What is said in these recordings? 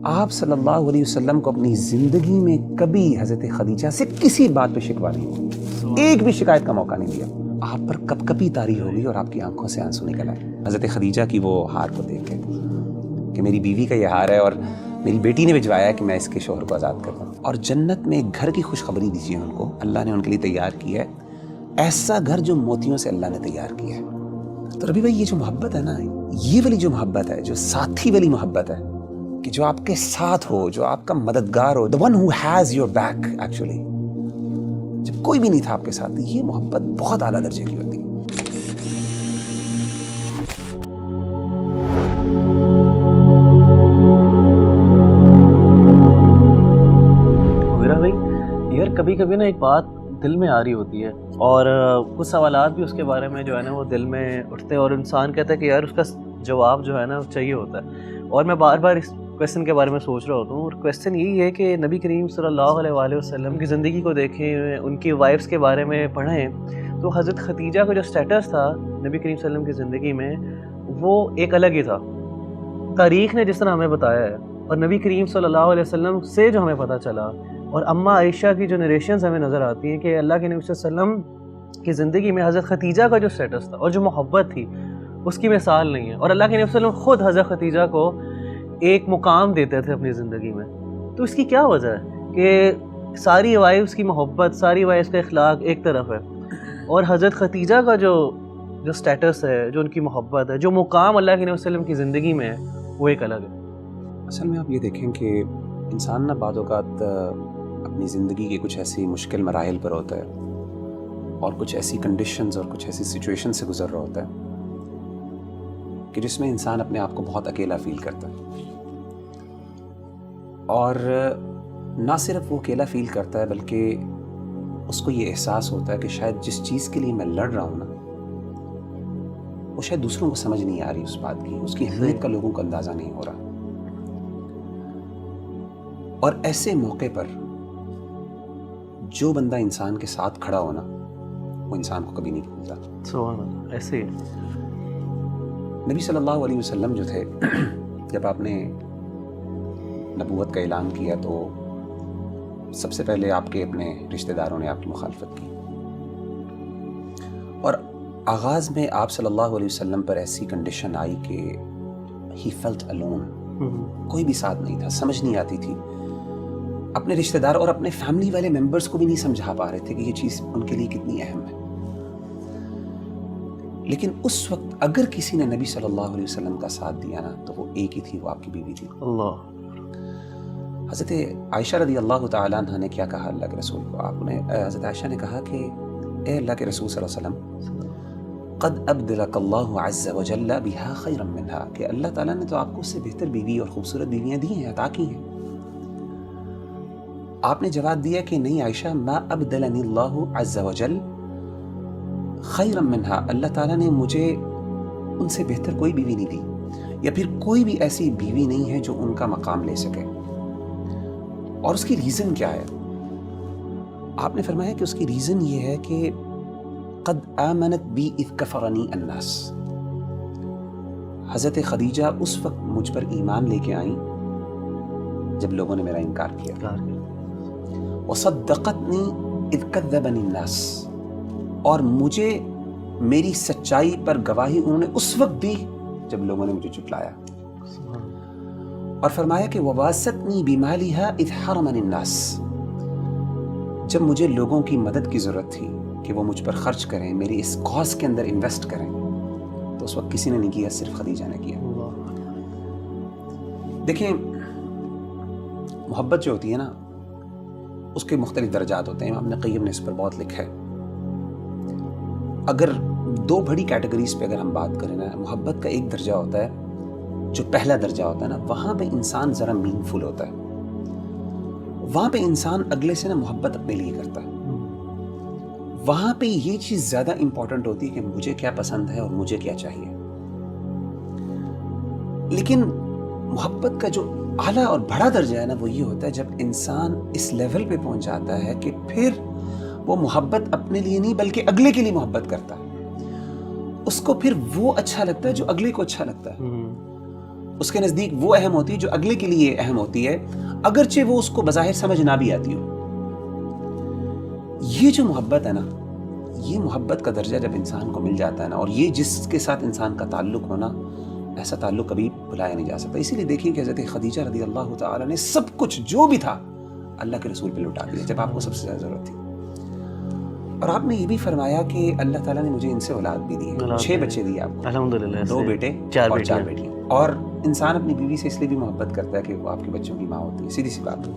آپ صلی اللہ علیہ وسلم کو اپنی زندگی میں کبھی حضرت خدیجہ سے کسی بات پہ شکوہ نہیں ہوا، ایک بھی شکایت کا موقع نہیں دیا. آپ پر کب کبھی طاری ہوگی اور آپ کی آنکھوں سے آنسو نکل آئے حضرت خدیجہ کی وہ ہار کو دیکھ کے کہ میری بیوی کا یہ ہار ہے اور میری بیٹی نے بھجوایا ہے کہ میں اس کے شوہر کو آزاد کر دوں. اور جنت میں ایک گھر کی خوشخبری دیجیے ان کو، اللہ نے ان کے لیے تیار کیا ہے ایسا گھر جو موتیوں سے اللہ نے تیار کیا ہے. تو ربی بھائی یہ جو محبت ہے نا، یہ والی جو محبت ہے، جو ساتھی والی محبت ہے کہ جو آپ کے ساتھ ہو، جو آپ کا مددگار ہو، the one who has your back actually، جب کوئی بھی نہیں تھا آپ کے ساتھ، یہ محبت بہت اعلیٰ درجے کی ہوتی ہے. یار کبھی کبھی نا ایک بات دل میں آ رہی ہوتی ہے اور کچھ سوالات بھی اس کے بارے میں جو ہے نا وہ دل میں اٹھتے ہیں اور انسان کہتا ہے کہ یار اس کا جواب جو ہے نا چاہیے ہوتا ہے. اور میں بار بار اس کویسچن کے بارے میں سوچ رہا ہوتا ہوں، اور کویسچن یہی ہے کہ نبی کریم صلی اللہ علیہ وآلہ وسلم کی زندگی کو دیکھیں، ان کی وائفس کے بارے میں پڑھیں تو حضرت خدیجہ کا جو سٹیٹس تھا نبی کریم صلی اللہ علیہ وسلم کی زندگی میں وہ ایک الگ ہی تھا. تاریخ نے جس طرح ہمیں بتایا ہے اور نبی کریم صلی اللہ علیہ وسلم سے جو ہمیں پتہ چلا اور اماں عائشہ کی جو نریشنز ہمیں نظر آتی ہیں کہ اللہ کے نبی صلی اللہ علیہ وسلم کی زندگی میں حضرت خدیجہ کا جو سٹیٹس تھا اور جو محبت تھی اس کی مثال نہیں ہے. اور اللہ کے نبی صلی اللہ علیہ وسلم خود حضرت خدیجہ کو ایک مقام دیتے تھے اپنی زندگی میں. تو اس کی کیا وجہ ہے کہ ساری وائفس کی محبت، ساری وائفس کا اخلاق ایک طرف ہے اور حضرت خدیجہ کا جو سٹیٹس ہے، جو ان کی محبت ہے، جو مقام اللہ کے نبی صلی اللہ علیہ وسلم کی زندگی میں ہے وہ ایک الگ ہے. اصل میں آپ یہ دیکھیں کہ انسان نہ بعض اوقات اپنی زندگی کے کچھ ایسی مشکل مراحل پر ہوتا ہے اور کچھ ایسی کنڈیشنز اور کچھ ایسی سچویشن سے گزر رہا ہوتا ہے کہ جس میں انسان اپنے آپ کو بہت اکیلا فیل کرتا ہے. اور نہ صرف وہ اکیلا فیل کرتا ہے بلکہ اس کو یہ احساس ہوتا ہے کہ شاید جس چیز کے لیے میں لڑ رہا ہوں نا وہ شاید دوسروں کو سمجھ نہیں آ رہی اس بات کی، اس کی اہمیت کا لوگوں کو اندازہ نہیں ہو رہا. اور ایسے موقع پر جو بندہ انسان کے ساتھ کھڑا ہونا وہ انسان کو کبھی نہیں بھولتا. سبحان اللہ. ایسے نبی صلی اللہ علیہ وسلم جو تھے، جب آپ نے نبوت کا اعلان کیا تو سب سے پہلے آپ کے اپنے رشتہ داروں نے آپ کی مخالفت کی اور آغاز میں آپ صلی اللہ علیہ وسلم پر ایسی کنڈیشن آئی کہ ہی فیلٹ الون، کوئی بھی ساتھ نہیں تھا، سمجھ نہیں آتی تھی. اپنے رشتہ دار اور اپنے فیملی والے ممبرز کو بھی نہیں سمجھا پا رہے تھے کہ یہ چیز ان کے لیے کتنی اہم ہے. لیکن اس وقت اگر کسی نے نبی صلی اللہ علیہ وسلم کا ساتھ دیا نا تو وہ ایک ہی تھی، وہ آپ کی بیوی تھی. اللہ. حضرت عائشہ رضی اللہ تعالیٰ عنہ نے کیا کہا اللہ کے رسول کو؟ آپ نے حضرت عائشہ نے کہا کہ اے اللہ کے رسول صلی اللہ علیہ وسلم، قد ابدلک اللہ عز وجل بها خیرا منها، کہ اللہ تعالیٰ نے تو آپ کو اس سے بہتر بیوی اور خوبصورت بیویاں دی ہیں، عطا کی ہیں. آپ نے جواب دیا کہ نہیں عائشہ، ما ابدلنی اللہ عز وجل خیرا منها، اللہ تعالیٰ نے مجھے ان سے بہتر کوئی بیوی نہیں دی، یا پھر کوئی بھی ایسی بیوی نہیں ہے جو ان کا مقام لے سکے. اور اس کی ریزن کیا ہے؟ آپ نے فرمایا کہ اس کی ریزن یہ ہے کہ قد آمنت بی اذ کفرنی الناس، حضرت خدیجہ اس وقت مجھ پر ایمان لے کے آئیں جب لوگوں نے میرا انکار کیا. وصدقتنی اذ کذبنی الناس، اور مجھے میری سچائی پر گواہی انہوں نے اس وقت دی جب لوگوں نے مجھے جھٹلایا. اور فرمایا کہ وواستنی بمالها اذ حرمنی الناس، جب مجھے لوگوں کی مدد کی ضرورت تھی کہ وہ مجھ پر خرچ کریں، میری اس کاز کے اندر انویسٹ کریں، تو اس وقت کسی نے نہیں کیا، صرف خدیجہ نے کیا. دیکھیں محبت جو ہوتی ہے نا اس کے مختلف درجات ہوتے ہیں. امام ابن قیم نے اس پر بہت لکھا ہے. اگر دو بڑی کیٹیگریز پہ اگر ہم بات کریں نا، محبت کا ایک درجہ ہوتا ہے جو پہلا درجہ ہوتا ہے نا، وہاں پہ انسان ذرا مین فل ہوتا ہے، وہاں پہ انسان اگلے سے نا محبت اپنے لیے کرتا ہے. وہاں پہ یہ چیز زیادہ امپورٹنٹ ہوتی ہے کہ مجھے کیا پسند ہے اور مجھے کیا چاہیے. لیکن محبت کا جو اعلیٰ اور بڑا درجہ ہے نا وہ یہ ہوتا ہے جب انسان اس لیول پہ پہنچ جاتا ہے کہ پھر وہ محبت اپنے لیے نہیں بلکہ اگلے کے لیے محبت کرتا ہے. اس کو پھر وہ اچھا لگتا ہے جو اگلے کو اچھا لگتا ہے. اس کے نزدیک وہ اہم ہوتی ہے جو اگلے کے لیے اہم ہوتی ہے، اگرچہ وہ اس کو بظاہر سمجھ نہ بھی آتی ہو۔ یہ جو محبت ہے نا، یہ محبت کا درجہ جب انسان کو مل جاتا ہے نا، اور یہ جس کے ساتھ انسان کا تعلق ہونا، ایسا تعلق کبھی بھلایا نہیں جا سکتا۔ اسی لیے دیکھیں کہ حضرت خدیجہ رضی اللہ تعالیٰ نے سب کچھ جو بھی تھا اللہ کے رسول پہ لوٹا دیا جب آپ کو سب سے زیادہ ضرورت تھی۔ اور آپ نے یہ بھی فرمایا کہ اللہ تعالیٰ نے مجھے ان سے اولاد بھی دی ہے، 6 بچے دیے آپ کو، الحمدللہ، 2 بیٹے اور 4 بیٹیاں۔ اور انسان اپنی بیوی سے اس لیے بھی محبت کرتا ہے کہ وہ آپ کے بچوں کی ماں ہوتی ہے، سیدھی سی بات۔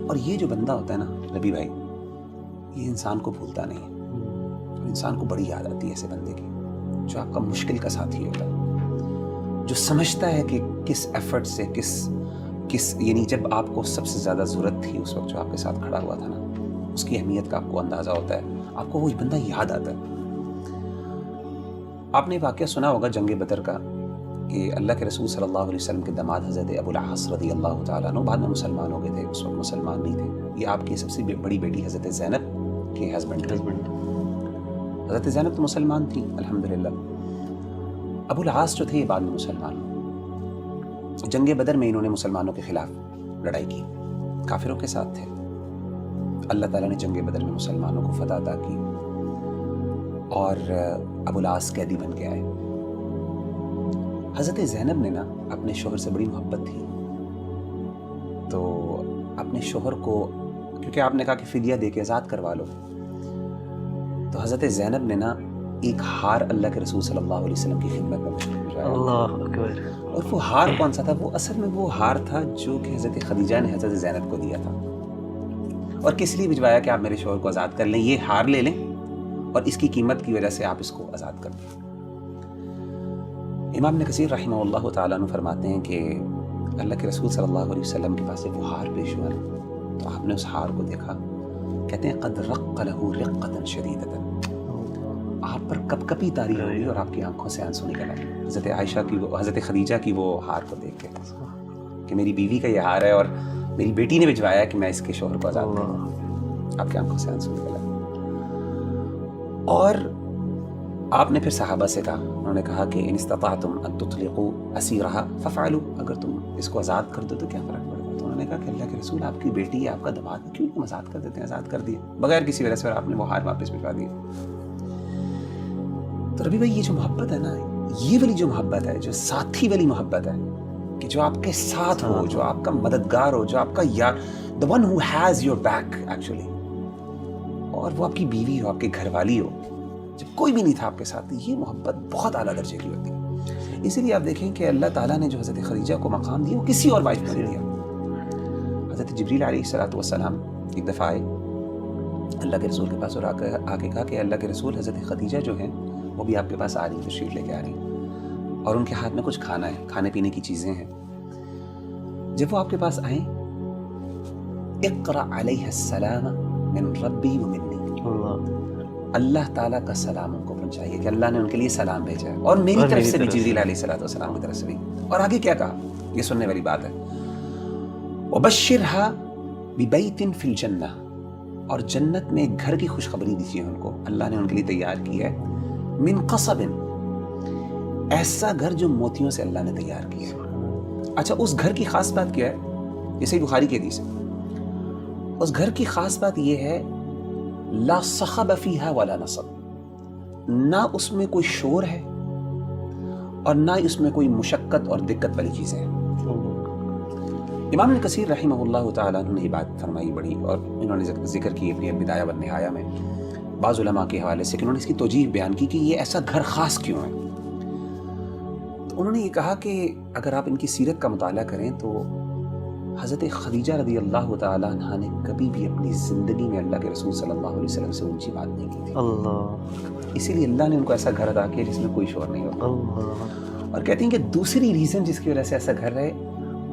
اور یہ جو بندہ ہوتا ہے نا ربی بھائی، یہ انسان کو بھولتا نہیں ہے، اور انسان کو بڑی یاد آتی ہے ایسے بندے کی جو آپ کا مشکل کا ساتھی ہوتا ہے، جو سمجھتا ہے کہ کس ایفرٹ سے کس یعنی جب آپ کو سب سے زیادہ ضرورت تھی اس وقت جو آپ کے ساتھ کھڑا ہوا تھا نا، اس کی اہمیت کا آپ کو اندازہ ہوتا ہے، آپ کو وہ بندہ یاد آتا ہے۔ آپ نے واقعہ سنا ہوگا جنگ بدر کا، کہ اللہ کے رسول صلی اللہ علیہ وسلم کے داماد حضرت ابو العاص رضی اللہ تعالیٰ عنہ بعد میں مسلمان ہو گئے تھے، اس وقت مسلمان نہیں تھے۔ یہ آپ کی سب سے بڑی بیٹی حضرت زینب کے ہسبینڈ، حضرت زینب تو مسلمان تھی الحمدللہ، ابو العاص جو تھے یہ بعد میں مسلمان ہوئے۔ جنگ بدر میں انہوں نے مسلمانوں کے خلاف لڑائی کی، کافروں کے ساتھ تھے۔ اللہ تعالیٰ نے جنگ بدر میں مسلمانوں کو فتح عطا کی، اور ابو العاص قیدی بن کے آئے۔ حضرت زینب نے نا اپنے شوہر سے بڑی محبت تھی، تو اپنے شوہر کو، کیونکہ آپ نے کہا کہ فدیہ دے کے آزاد کروا لو، تو حضرت زینب نے نا ایک ہار اللہ کے رسول صلی اللہ علیہ وسلم کی خدمت میں بھیجا۔ اللہ اکبر۔ اور وہ ہار کون سا تھا؟ وہ اصل میں وہ ہار تھا جو کہ حضرت خدیجہ نے حضرت زینب کو دیا تھا، اور کس لیے بھجوایا کہ آپ میرے شوہر کو آزاد کر لیں، یہ ہار لے لیں اور اس کی قیمت کی وجہ سے آپ اس کو آزاد کر دیں۔ امام ابن کثیر رحمہ اللہ تعالیٰ عنہ فرماتے ہیں کہ اللہ کے رسول صلی اللہ علیہ وسلم کے پاس وہ ہار پیش ہوا تو آپ نے اس ہار کو دیکھا، کہتے ہیں قد رق لہ رقۃ شدیدۃ، آپ پر کپ کپی طاری ہوئی اور آپ کی آنکھوں سے آنسو نکل آئے حضرت عائشہ کی، حضرت خدیجہ کی وہ ہار کو دیکھ کے کہ میری بیوی کا یہ ہار ہے اور میری بیٹی نے بھجوایا کہ میں اس کے شوہر کو آزاد کروں۔ آپ کی آنکھوں سے آنسو نکل آئے۔ اور آپ نے پھر صحابہ سے کہا، انہوں نے کہا کہ ان استطعتم ان تطلقوا اسیرھا ففعلوا، اگر تم اس کو آزاد کر دو تو کیا فرق پڑے گا؟ تو انہوں نے کہا کہ اللہ کے رسول آپ کی بیٹی ہے، آپ کا داماد ہے، کیوں تم آزاد کر دیتے ہیں؟ آزاد کر دیے بغیر کسی وجہ سے، اور آپ نے وہ ہار واپس بھجوا دیے۔ تو ربی بھائی یہ جو محبت ہے نا، یہ والی جو محبت ہے، جو ساتھی والی محبت ہے، کہ جو آپ کے ساتھ ہو، جو آپ کا مددگار ہو، جو آپ کا یار، the one who has your back actually، اور وہ آپ کی بیوی ہو، آپ کے گھر والی ہو، جب کوئی بھی نہیں تھا آپ کے ساتھ، یہ محبت بہت اعلیٰ درجے کی ہوتی ہے۔ اسی لیے آپ دیکھیں کہ اللہ تعالیٰ نے جو حضرت خدیجہ کو مقام دیا وہ کسی اور وائف کو نہیں دیا۔ حضرت جبریل علیہ السلام ایک دفعہ آئے اللہ کے رسول کے پاس اور آ کے کہا کہ اللہ کے رسول حضرت خدیجہ جو ہیں وہ بھی آپ کے پاس آ رہی ہیں، تشریف لے کے آ رہی ہیں، اور ان کے ہاتھ میں کچھ کھانا ہے، کھانے پینے کی چیزیں ہیں۔ جب وہ آپ کے پاس آئیں، اقرأ علیہ السلام من ربی و منی، اللہ تعالیٰ کا سلام ان کو پہنچائیے کہ اللہ نے ان کے لیے سلام بھیجا ہے، اور میری طرف سے بھی جبریل علیہ السلام کی طرف سے بھی۔ اور آگے کیا کہا، یہ سننے والی بات ہے، وبشرھا ببیت فی الجنہ، اور جنت میں ایک گھر کی خوشخبری دیجیے ان کو، اللہ نے ان کے لیے تیار کی ہے، من قصب، ایسا گھر جو موتیوں سے اللہ نے تیار کیا ہے۔ اچھا، اس گھر کی خاص بات کیا ہے؟ جیسے بخاری کی حدیث ہے، اس گھر کی خاص بات یہ ہے لا صخب فیہا ولا نصب، نہ اس میں کوئی شور ہے اور نہ اس میں کوئی مشقت اور دقت والی چیزیں ہیں۔ امام ابن کثیر رحمہ اللہ تعالیٰ نے یہ بات فرمائی بڑی، اور انہوں نے ذکر کی اپنی البدایہ والنہایہ میں بعض علماء کے حوالے سے کہ انہوں نے اس کی توجیہ بیان کی کہ یہ ایسا گھر خاص کیوں ہے۔ تو انہوں نے یہ کہا کہ اگر آپ ان کی سیرت کا مطالعہ کریں تو حضرت خدیجہ رضی اللہ تعالیٰ عنہ نے کبھی بھی اپنی زندگی میں اللہ کے رسول صلی اللہ علیہ وسلم سے اونچی بات نہیں کی تھی، اللہ، اسی لیے اللہ نے ان کو ایسا گھر عطا کیا جس میں کوئی شور نہیں ہوتا۔ اللہ، اور کہتے ہیں کہ دوسری ریزن جس کی وجہ سے ایسا گھر ہے،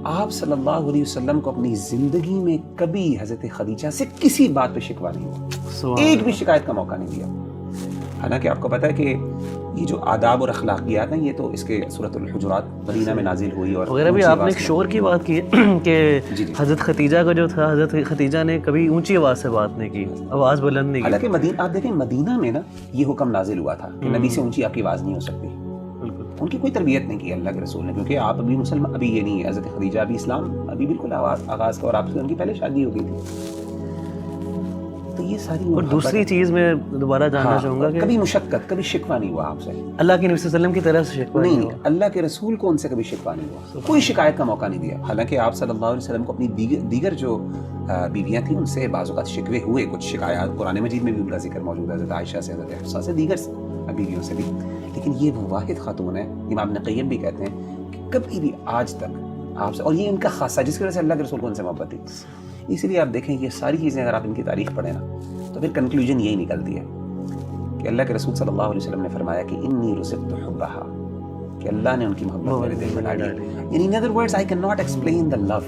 آپ صلی اللہ علیہ وسلم کو اپنی زندگی میں کبھی حضرت خدیجہ سے کسی بات پہ شکوہ نہیں ہوا، ایک بھی شکایت کا موقع نہیں دیا۔ حالانکہ آپ کو پتہ ہے کہ یہ جو آداب اور اخلاقیات ہیں یہ تو اس کے سورۃ الحجرات مدینہ میں نازل ہوئی، اور وغیرہ بھی آپ نے ایک شور کی بات کی کہ حضرت خدیجہ کا جو تھا، حضرت خدیجہ نے کبھی اونچی آواز سے بات نہیں کی، آواز بلند نہیں کی۔ حالانکہ آپ دیکھیں مدینہ میں نا یہ حکم نازل ہوا تھا کہ نبی سے اونچی آپ کی آواز نہیں ہو سکتی، بالکل، ان کی کوئی تربیت نہیں کی اللہ کے رسول نے, کیونکہ آپ ابھی مسلمان, ابھی یہ نہیں ہے, حضرت خدیجہ ابھی اسلام ابھی بالکل آغاز کا, اور آپ سے ان کی پہلے شادی ہو گئی تھی. تو یہ ساری اور دوسری چیز میں دوبارہ جاننا چاہوں گا کہ کبھی مشقت, کبھی شکوہ نہیں ہوا آپ سے, اللہ کے نبی صلی اللہ علیہ وسلم کی طرف سے شکوہ نہیں ہوا, اللہ کے رسول کو ان سے کبھی شکوہ نہیں ہوا, کوئی شکایت کا موقع نہیں دیا. حالانکہ آپ صلی اللہ علیہ وسلم کو اپنی دیگر جو بیویاں تھیں ان سے بعض اوقات شکوے ہوئے, کچھ شکایات قرآن مجید میں بھی ان کا ذکر موجود ہے, حضرت عائشہ سے, حضرت حفصہ سے, دیگر بیویوں سے بھی. لیکن یہ وہ واحد خاتون ہے, امام ابن قیم بھی کہتے ہیں کہ کبھی بھی آج تک آپ سے, اور یہ ان کا خاصہ جس کی وجہ سے اللہ کے رسول کو ان سے محبت تھی. اسی لیے آپ دیکھیں یہ ساری چیزیں اگر آپ ان کی تاریخ پڑھیں نا تو پھر کنکلوژن یہی نکلتی ہے کہ اللہ کے رسول صلی اللہ علیہ وسلم نے فرمایا کہ انی رزقت حبھا, کہ اللہ نے ان کی محبت میرے دل میں ڈالی. یعنی in other words I can not explain the love.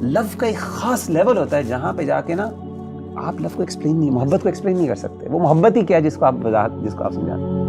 Love کا ایک خاص لیول ہوتا ہے جہاں پہ جا کے نا آپ لو کو ایکسپلین نہیں, محبت کو ایکسپلین نہیں کر سکتے. وہ محبت ہی کیا جس کو آپ سمجھاتے ہیں.